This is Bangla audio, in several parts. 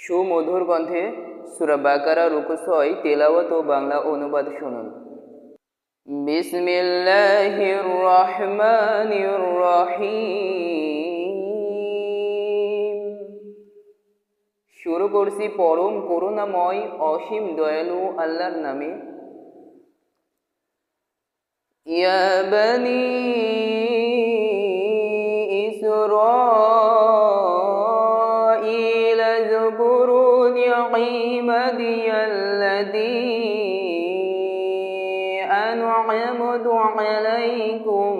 সুমধুর কণ্ঠে সূরা বাকারা রুকু ৬ তেলাওয়াত ও বাংলা অনুবাদ শুনুন। বিসমিল্লাহির রহমানির রহিম। শুরু করছি পরম করুণাময় অসীম দয়ালু আল্লাহর নামে। ইয়া বনী ইসরাঈল যকুরু নি'মাতি আল্লাতী أنعمت عليكم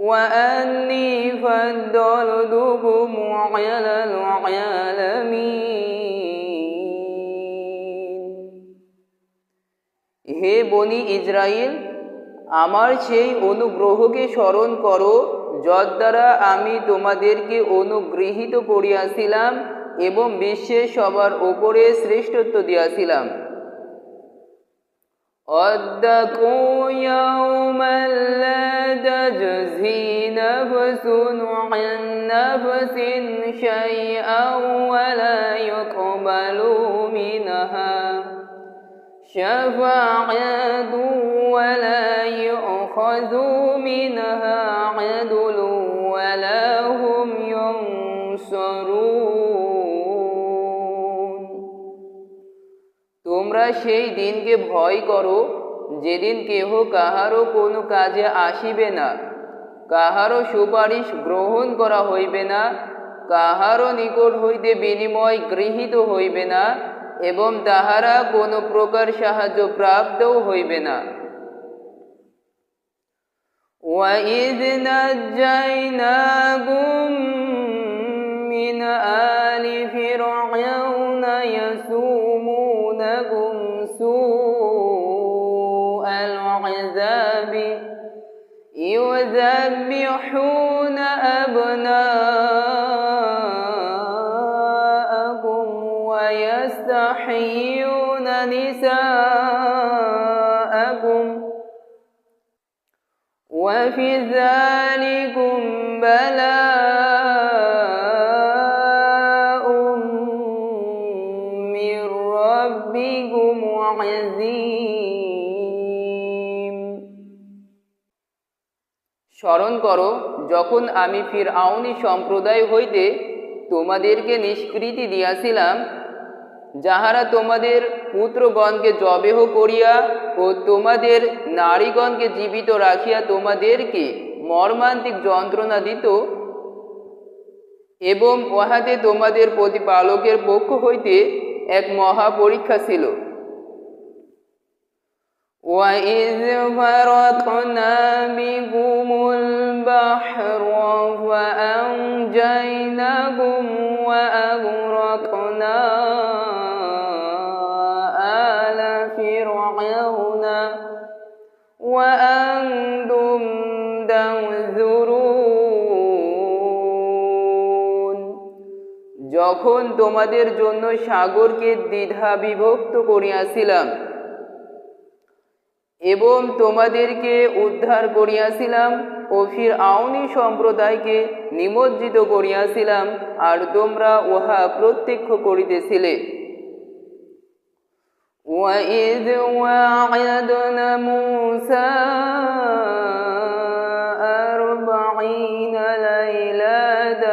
وأني فضلتكم على العالمين। হে বনি ইসরাইল, আমার সেই অনুগ্রহকে স্মরণ করো যদ্বারা আমি তোমাদেরকে অনুগৃহীত করিয়াছিলাম এবং বিশ্বের সবার উপরে শ্রেষ্ঠত্ব দিয়াছিলাম। واتقوا يوما لا تجزي نفس عن نفس شيئا ولا يقبل منها شفاعة ولا يؤخذ منها عدل ولا هم ينصرون। তোমরা সেই দিনকে ভয় করো যেদিন কেহ কাহারও কোনো কাজে আসিবে না, কাহারও সুপারিশ গ্রহণ করা হইবে না, কাহারও নিকট হইতে বিনিময় গৃহীত হইবে না এবং তাহারা কোনো প্রকার সাহায্য প্রাপ্তও হইবে না। وَإِذْ نَجَّيْنَاكُمْ مِنْ آلِ فِرْعَوْنَ يَسُومُونَكُمْ سُوءَ الْعَذَابِ يُذَبِّحُونَ أَبْنَاءَكُمْ وَيَسْتَحْيُونَ نِسَاءَكُمْ وفي ذلكم بلاء من ربكم عظيم। স্মরণ করো যখন আমি ফিরআউনী সম্প্রদায় হইতে তোমাদেরকে নিষ্কৃতি দিয়াছিলাম, যাহারা তোমাদের পুত্রগণকে জবেহ করিয়া ও তোমাদের নারীগণকে জীবিত রাখিয়া তোমাদেরকে মর্মান্তিক যন্ত্রণা দিত এবং উহাতে তোমাদের প্রতিপালকের পক্ষ হইতে এক মহা পরীক্ষা ছিল। وَإِذْ فَرَقْنَا بِكُمُ الْبَحْرَ فَأَنْجَيْنَاكُمْ وَأَغْرَقْنَا آلَ فِرْعَوْنَ وَأَنْتُمْ تَنْظُرُونَ। যখন তোমাদের জন্য সাগরকে দ্বিধা বিভক্ত করিয়াছিলাম এবং তোমাদেরকে উদ্ধার করিয়াছিলাম ও ফিরআউনী সম্প্রদায়কে নিমজ্জিত করিয়াছিলাম, আর তোমরা উহা প্রত্যক্ষ করিতেছিলে। وَإِذْ وَاعَدْنَا مُوسَىٰ 40 لَيْلَةً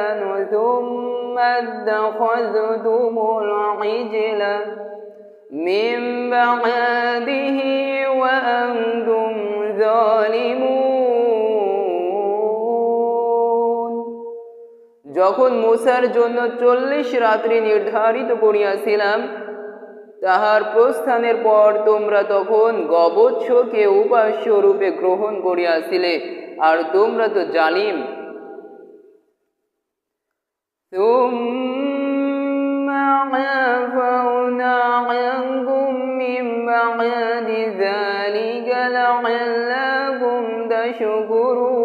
ثُمَّ اتَّخَذْتُمُ الْعِجْلَ مِن بَعْدِهِ وَأَنْتُمْ ظَالِمُونَ। যখন মূসার জন্য 40 রাত্রি নির্ধারিত করিয়াছিলাম, তাহার প্রস্থানের পর তোমরা তখন গবৎসকে উপাস্য রূপে গ্রহণ করিয়াছিলে, আর তোমরা তো জালিম। ثُمَّ عَفَوْنَا عَنكُم مِّن بَعْدِ ذَلِكَ لَعَلَّكُمْ تَشْكُرُونَ।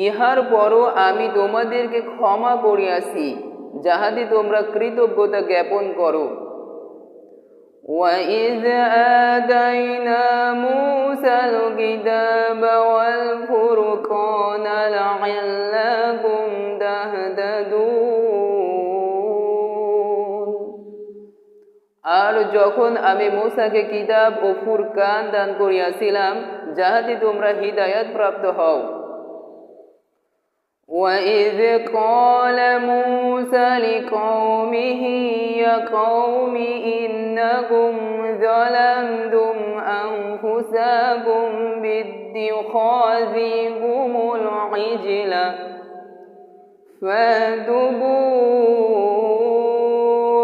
ইহার পরও আমি তোমাদেরকে ক্ষমা করিয়াছি যাহাতে তোমরা কৃতজ্ঞতা জ্ঞাপন করো। وَإِذْ آتَيْنَا مُوسَى الْكِتَابَ وَالْفُرْقَانَ لَعَلَّكُمْ تهتدون আর যখন আমি মূসাকে কিতাব ও ফুরকান দান করিয়াছিলাম যাহাতে তোমরা হিদায়াত প্রাপ্ত হও وَإِذْ قَالَ مُوسَى لِقَوْمِهِ يَا قَوْمِ إِنَّكُمْ ظَلَمْتُمْ أَنفُسَكُمْ بِاتِّخَاذِكُمُ الْعِجْلَ فَتُوبُوا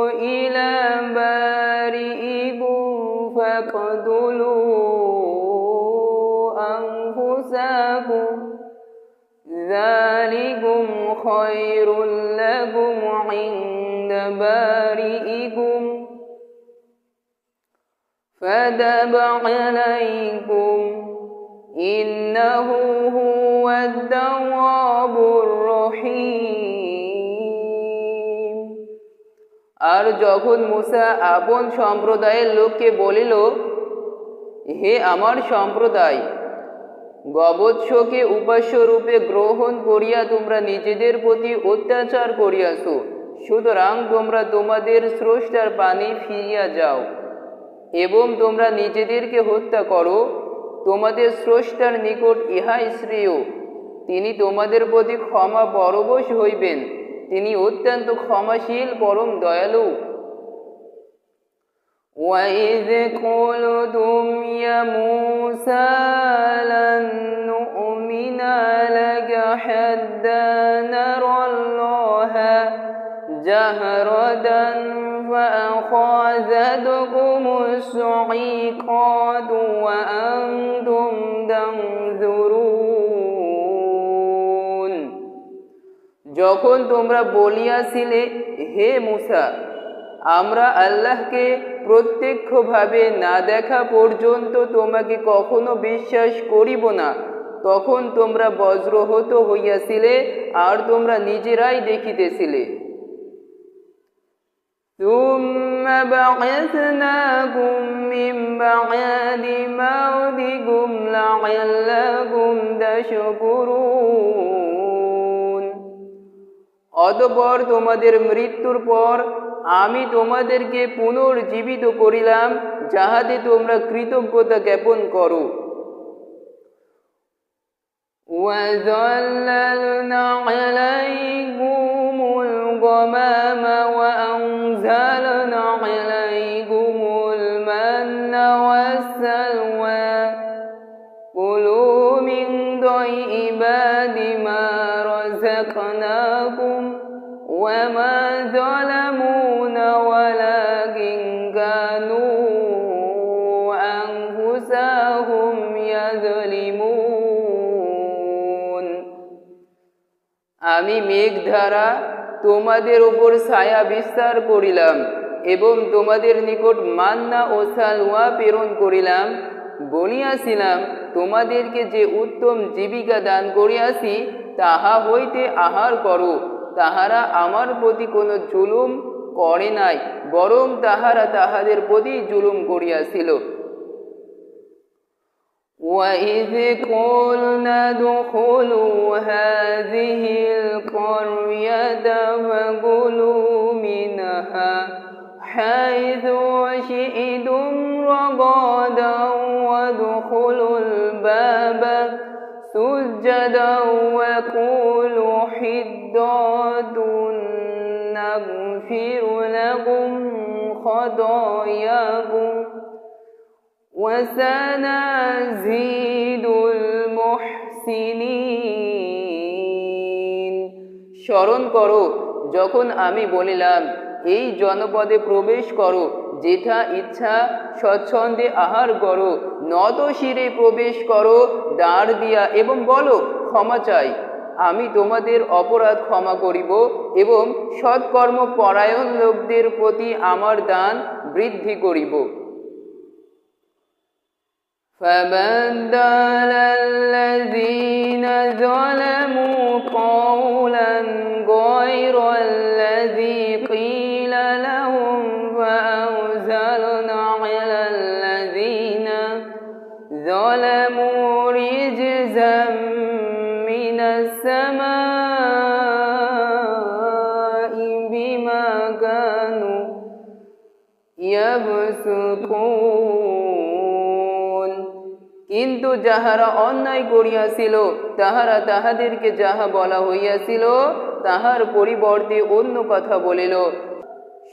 إِلَى بَارِئِكُمْ فَاقْتُلُوا أَنفُسَكُمْ ذلكم خير لكم عند بارئكم فتاب عليكم إنه هو التواب الرحيم আর যখন মূসা আপন সম্প্রদায়ের লোককে বলিল হে আমার সম্প্রদায় গবৎসকে উপাস্য রূপে গ্রহণ করিয়া তোমরা নিজেদের প্রতি অত্যাচার করিয়াছ সুতরাং তোমরা তোমাদের স্রষ্টার পানে ফিরিয়া যাও এবং তোমরা নিজেদেরকে হত্যা করো তোমাদের স্রষ্টার নিকট ইহাই শ্রেয় তিনি তোমাদের প্রতি ক্ষমা পরবশ হইবেন তিনি অত্যন্ত ক্ষমাশীল পরম দয়ালু وَإِذْ قُلْتُمْ يَا مُوسَى لَن نُّؤْمِنَ لَكَ حَتَّى نَرَى اللَّهَ جَهْرَةً فَأَخَذَتْكُمُ الصَّاعِقَةُ وَأَنتُمْ تَنظُرُونَ যখন তোমরা বলিয়াছিলে হে মূসা আমরা আল্লাহকে প্রত্যক্ষভাবে না দেখা পর্যন্ত তোমাকে কখনো বিশ্বাস করিব না তখন তোমরা বজ্রহত হইয়াছিলে আর তোমরা নিজেরাই দেখিতেছিলে ثُمَّ بَعَثْنَاكُم مِّن بَعْدِ مَوْتِكُمْ لَعَلَّكُمْ تَشْكُرُونَ অতঃপর তোমাদের মৃত্যুর পর আমি তোমাদেরকে পুনর্জীবিত করিলাম যাহাতে তোমরা কৃতজ্ঞতা জ্ঞাপন করো وَظَلَّلْنَا عَلَيْكُمُ الْغَمَامَ وَأَنزَلْنَا عَلَيْكُمُ الْمَنَّ وَالسَّلْوَىٰ كُلُوا مِن طَيِّبَاتِ مَا رَزَقْنَاكُمْ وَمَا ظَلَمُونَا وَلَكِن كَانُوا أَنفُسَهُمْ يَظْلِمُونَ আমি মেঘ দ্বারা তোমাদের উপর ছায়া বিস্তার করিলাম এবং তোমাদের নিকট মান্না ও সালওয়া প্রেরণ করিলাম বলিয়াছিলাম তোমাদেরকে যে উত্তম জীবিকা দান করিয়াছি তাহা হইতে আহার করো তাহারা আমার প্রতি কোনো জুলুম করে নাই বরং তাহারা তাহাদের প্রতি জুলুম করিয়াছিল وَإِذْ قُلْنَا ادْخُلُوا هَٰذِهِ الْقَرْيَةَ فَكُلُوا مِنْهَا حَيْثُ شِئْتُمْ رَغَدًا وَادْخُلُوا الْبَابَ سُجَّدًا وَقُولُوا حِطَّةٌ نَّغْفِرْ لَكُمْ خَطَايَاكُمْ وَسَنَزِيدُ الْمُحْسِنِينَ স্মরণ করো যখন আমি বলিলাম এই জনপদে প্রবেশ করো যেথা ইচ্ছা স্বচ্ছন্দে আহার করো নত শিরে প্রবেশ করো দ্বার দিয়া এবং বলো ক্ষমা চাই আমি তোমাদের অপরাধ ক্ষমা করিব এবং সৎকর্ম পরায়ণ লোকদের প্রতি আমার দান বৃদ্ধি করিব فَبَدَّلَ الَّذِينَ ظَلَمُوا قَوْلًا غَيْرَ الَّذِي قِيلَ لَهُمْ فَأَنزَلْنَا عَلَى الَّذِينَ ظَلَمُوا رِجْزًا مِّنَ السَّمَاءِ ইয়াফসুকুন। কিন্তু যাহারা অন্যায় করিয়াছিল তাহারা তাহাদেরকে যাহা বলা হইয়াছিল তাহার পরিবর্তে অন্য কথা বলিল।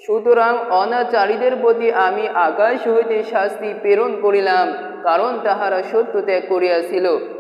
সুতরাং অনাচারীদের প্রতি আমি আকাশ হইতে শাস্তি প্রেরণ করিলাম, কারণ তাহারা সত্য ত্যাগ করিয়াছিল।